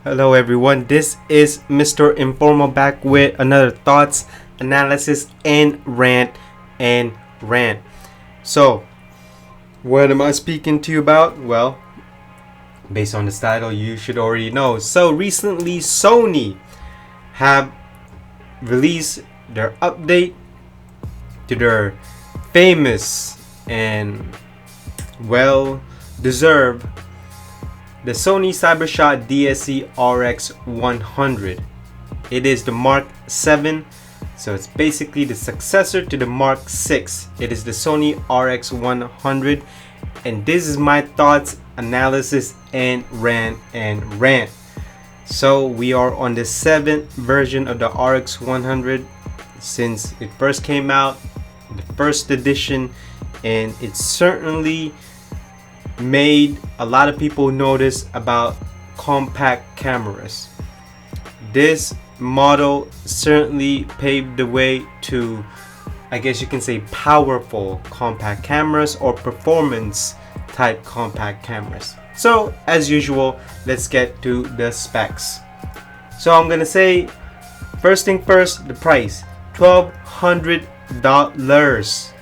Hello everyone, this is Mr. Informal back with another thoughts, analysis, and rant. So, what am I speaking to you about? Well, based on this title, you should already know. So recently, Sony have released their update to their famous and well-deserved the Sony CyberShot DSC RX100. It is the Mark VII, so it's basically the successor to the Mark VI. It is the Sony RX100, and this is my thoughts, analysis, and rant. So we are on the 7th version of the RX100 since it first came out, the first edition, and it certainly made a lot of people notice about compact cameras. This model certainly paved the way to, I guess you can say, powerful compact cameras or performance type compact cameras. So as usual, let's get to the specs. So I'm gonna say, first thing first, the price, $1,200.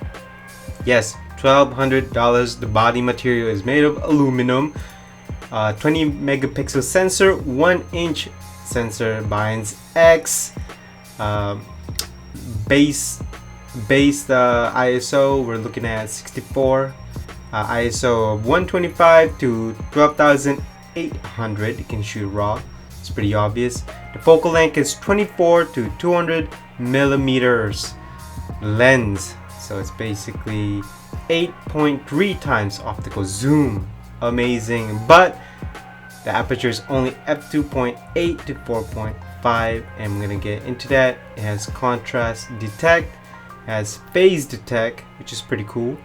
Yes, $1,200. The body material is made of aluminum. 20 megapixel sensor, 1-inch sensor binds X. Base ISO, we're looking at 64. ISO of 125 to 12,800. You can shoot RAW. It's pretty obvious. The focal length is 24 to 200 millimeters. Lens, so it's basically 8.3 times optical zoom. Amazing. But the aperture is only f2.8 to 4.5, and I'm gonna get into that. It has contrast detect, has phase detect, which is pretty cool.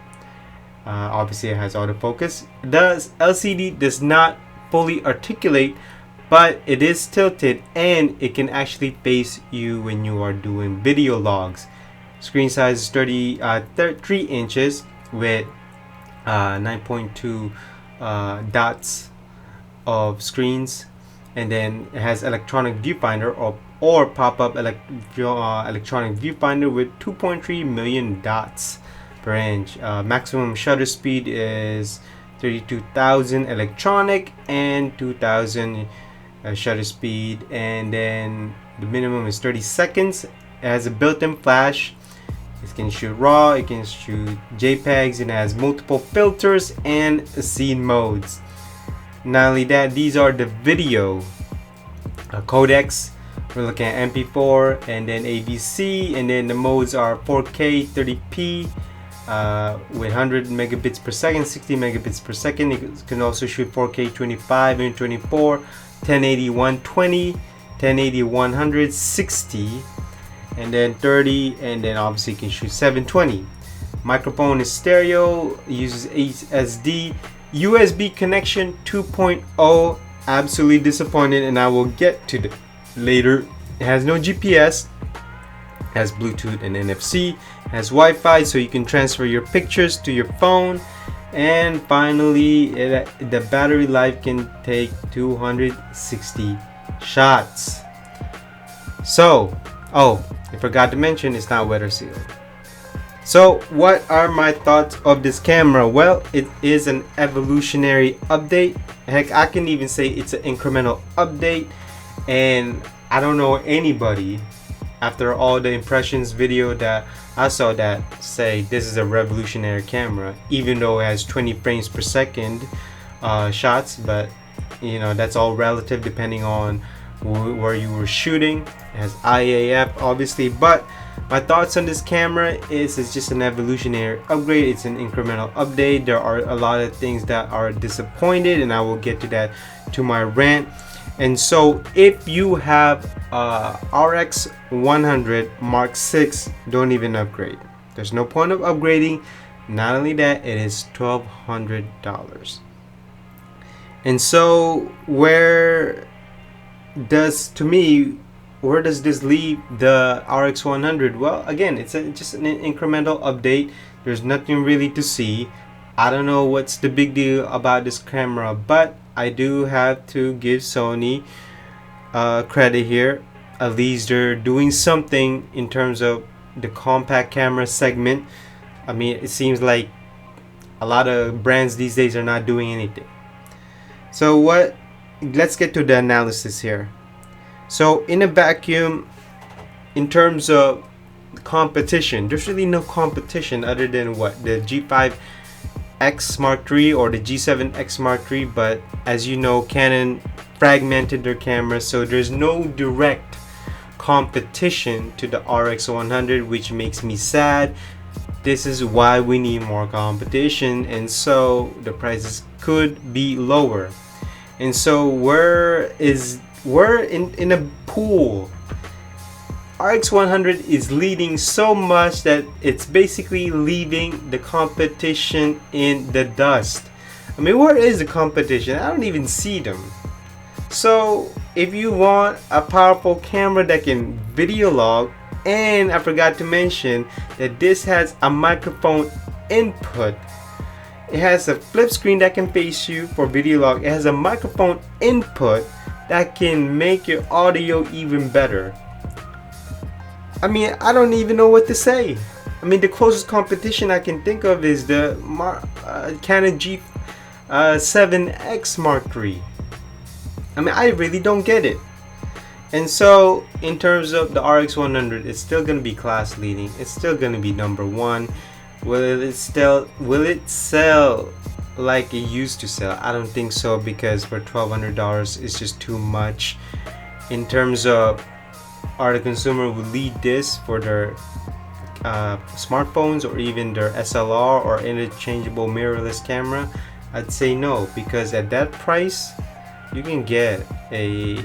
Obviously it has autofocus. The LCD does not fully articulate, but it is tilted and it can actually face you when you are doing video logs. Screen size is 3 inches with 9.2 dots of screens, and then it has electronic viewfinder or pop-up electronic viewfinder with 2.3 million dots per inch. Maximum shutter speed is 32,000 electronic and 2,000 shutter speed, and then the minimum is 30 seconds. It has a built-in flash. It can shoot RAW, it can shoot JPEGs, it has multiple filters and scene modes. Not only that, these are the video codecs. We're looking at MP4 and then AVC, and then the modes are 4K 30p with 100 megabits per second, 60 megabits per second. It can also shoot 4K 25 and 24, 1080 120, 1080 100, 60, and then 30, and then obviously you can shoot 720. Microphone is stereo, uses HSD, USB connection 2.0. Absolutely disappointed, and I will get to that later. It has no GPS, has Bluetooth and NFC, has Wi-Fi, so you can transfer your pictures to your phone, and finally the battery life can take 260 shots. So, oh, I forgot to mention, it's not weather sealed. So what are my thoughts of this camera? Well, it is an evolutionary update. Heck, I can even say it's an incremental update, and I don't know anybody after all the impressions video that I saw that say this is a revolutionary camera, even though it has 20 frames per second shots. But you know, that's all relative depending on where you were shooting. It has IAF obviously, but my thoughts on this camera is it's just an evolutionary upgrade. It's an incremental update. There are a lot of things that are disappointed, and I will get to that to my rant. And so if you have RX100 Mark VI, don't even upgrade. There's no point of upgrading. Not only that, it is $1,200. And so where does this leave the RX100? Well, again, it's just an incremental update. There's nothing really to see. I don't know what's the big deal about this camera, but I do have to give Sony credit here. At least they're doing something in terms of the compact camera segment. I mean, it seems like a lot of brands these days are not doing anything. So let's get to the analysis here. So in a vacuum, in terms of competition, there's really no competition other than what, the G5X Mark III or the G7X Mark III. But as you know, Canon fragmented their cameras, so there's no direct competition to the RX100, which makes me sad. This is why we need more competition, and so the prices could be lower. And so we're in a pool. RX100 is leading so much that it's basically leaving the competition in the dust. I mean, where is the competition? I don't even see them. So if you want a powerful camera that can video log, and I forgot to mention that this has a microphone input. It has a flip screen that can face you for video log. It has a microphone input that can make your audio even better. I mean, I don't even know what to say. I mean, the closest competition I can think of is the Canon G7X Mark III. I mean, I really don't get it. And so, in terms of the RX100, it's still going to be class leading. It's still going to be number one. Will it sell like it used to sell? I don't think so, because for $1,200 it's just too much. In terms of, are the consumer will lead this for their smartphones or even their SLR or interchangeable mirrorless camera? I'd say no, because at that price you can get a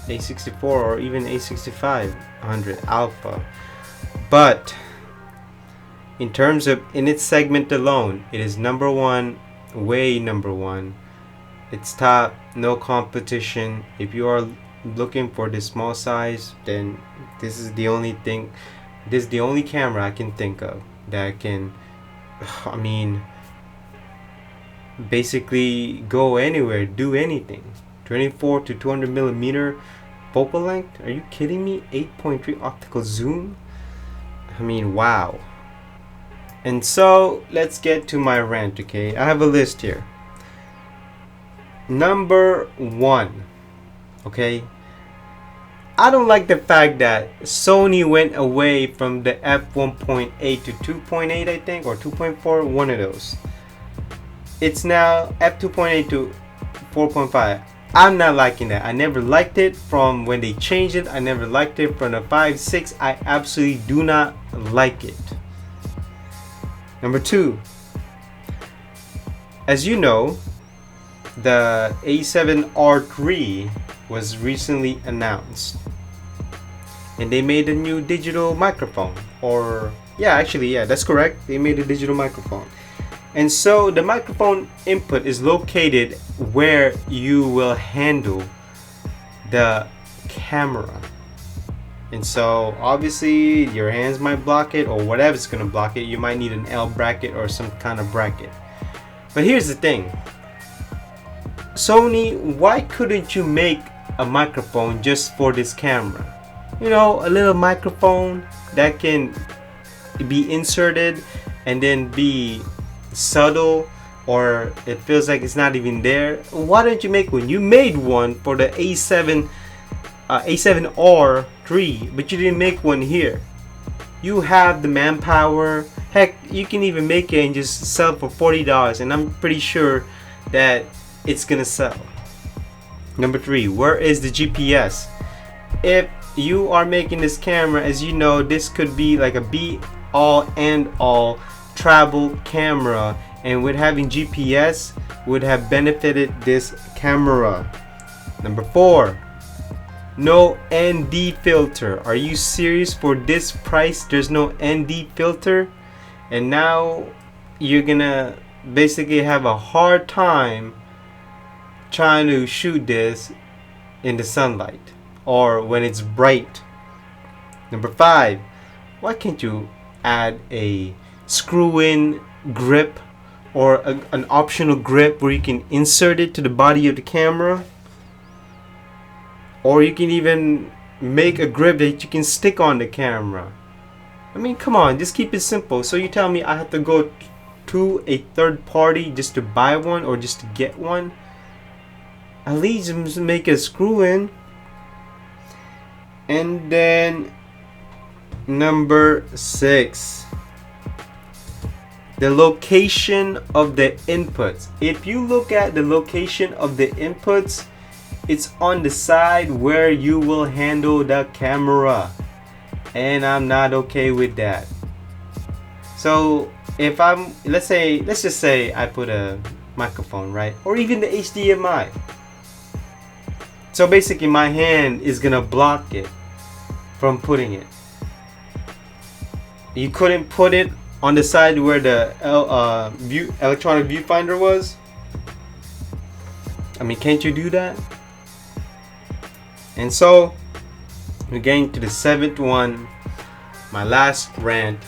A64 or even A6500 Alpha. But in terms of in its segment alone, it is number one, way number one. It's top, no competition. If you are looking for this small size, then this is the only thing, this is the only camera I can think of that can, I mean, basically go anywhere, do anything. 24 to 200 millimeter focal length, are you kidding me? 8.3 optical zoom, I mean, wow. And so let's get to my rant. Okay, I have a list here. Number one, okay, I don't like the fact that Sony went away from the f1.8 to 2.8, I think, or 2.4, one of those. It's now f2.8 to 4.5. I'm not liking that. I never liked it from when they changed it. I never liked it from the 5.6. I absolutely do not like it. Number two, as you know, the A7R3 was recently announced, and they made a new digital microphone. Or yeah, that's correct. They made a digital microphone. And so the microphone input is located where you will handle the camera. And so obviously your hands might block it, or whatever's going to block it. You might need an L bracket or some kind of bracket. But here's the thing. Sony, why couldn't you make a microphone just for this camera? You know, a little microphone that can be inserted and then be subtle, or it feels like it's not even there. Why don't you make one? You made one for the A7R3, but you didn't make one here. You have the manpower. Heck, you can even make it and just sell it for $40, and I'm pretty sure that it's gonna sell. Number three, where is the GPS? If you are making this camera, as you know, this could be like a be all and all travel camera, and with having GPS would have benefited this camera. Number four, no ND filter. Are you serious? For this price there's no ND filter? And now you're gonna basically have a hard time trying to shoot this in the sunlight or when it's bright. Number five, why can't you add a screw-in grip or an optional grip where you can insert it to the body of the camera? Or you can even make a grip that you can stick on the camera. I mean, come on, just keep it simple. So you tell me I have to go to a third party just to buy one or just to get one? At least just make a screw in. And then number 6, the location of the inputs. If you look at the location of the inputs, it's on the side where you will handle the camera, and I'm not okay with that. So if let's just say I put a microphone, right, or even the HDMI. So basically my hand is gonna block it from putting it. You couldn't put it on the side where the electronic viewfinder was. I mean, can't you do that? And so we're getting to the 7th one, my last rant.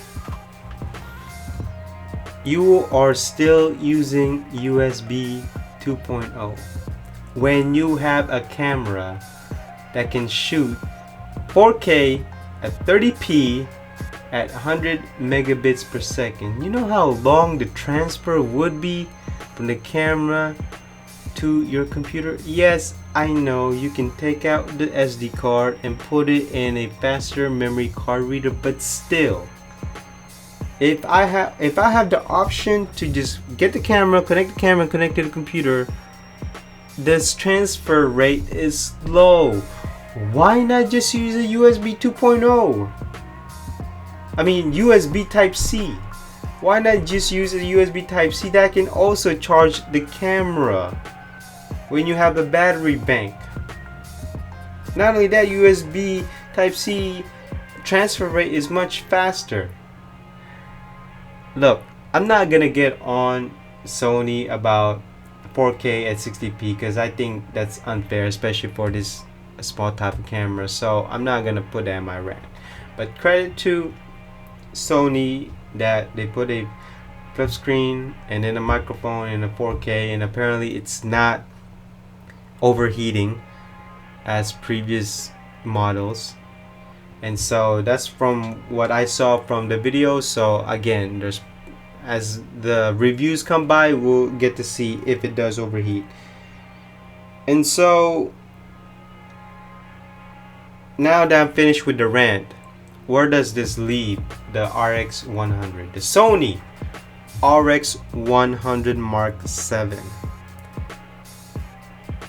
You are still using USB 2.0 when you have a camera that can shoot 4K at 30p at 100 megabits per second. You know how long the transfer would be from the camera to your computer? Yes, I know you can take out the SD card and put it in a faster memory card reader, but still, if I have the option to just get the camera, connect to the computer, this transfer rate is low. Why not just use a USB 2.0? I mean USB Type-C. Why not just use a USB Type-C that can also charge the camera when you have a battery bank? Not only that, USB Type-C transfer rate is much faster. Look, I'm not gonna get on Sony about 4K at 60p because I think that's unfair, especially for this small type of camera. So I'm not gonna put that in my rant. But credit to Sony that they put a flip screen and then a microphone and a 4K, and apparently it's not overheating as previous models. And so that's from what I saw from the video. So again, as the reviews come by, we'll get to see if it does overheat. And so now that I'm finished with the rant, where does this leave the RX100, the Sony RX100 Mark VII?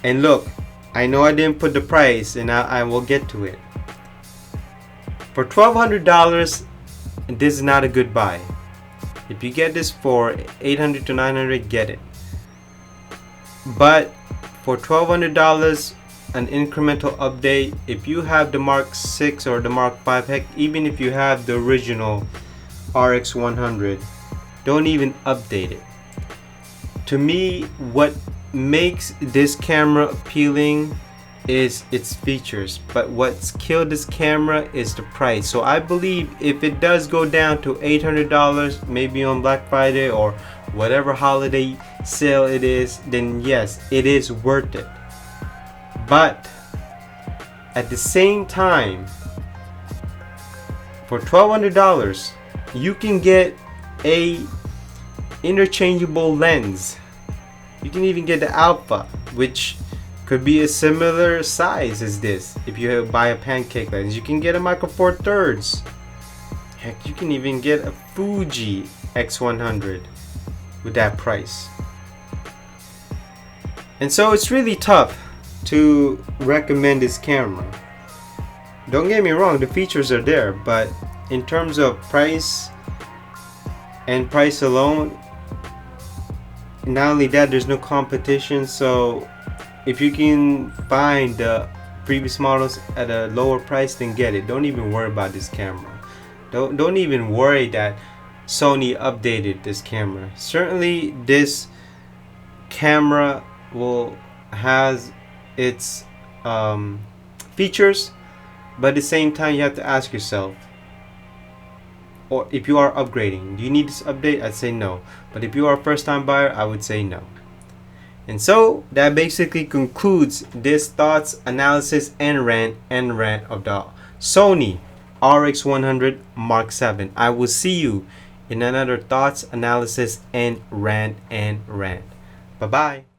And look, I know I didn't put the price, and I will get to it. For $1,200, this is not a good buy. If you get this for $800 to $900, get it. But for $1,200, an incremental update, if you have the Mark 6 or the Mark 5, heck, even if you have the original RX100, don't even update it. To me, what makes this camera appealing is its features, but what's killed this camera is the price. So I believe if it does go down to $800, maybe on Black Friday or whatever holiday sale it is, then yes, it is worth it. But at the same time, for $1,200, you can get a interchangeable lens. You can even get the Alpha, which could be a similar size as this. If you buy a pancake lens, you can get a Micro Four Thirds. Heck, you can even get a Fuji X100 with that price. And so it's really tough to recommend this camera. Don't get me wrong, the features are there, but in terms of price and price alone, not only that, there's no competition. So if you can find the previous models at a lower price, then get it. Don't even worry about this camera. Don't even worry that Sony updated this camera. Certainly this camera has its features, but at the same time you have to ask yourself, or if you are upgrading, do you need this update? I'd say no. But if you are a first time buyer, I would say no. And so that basically concludes this thoughts, analysis, and rant of the Sony RX100 Mark VII. I will see you in another thoughts, analysis, and rant. Bye bye.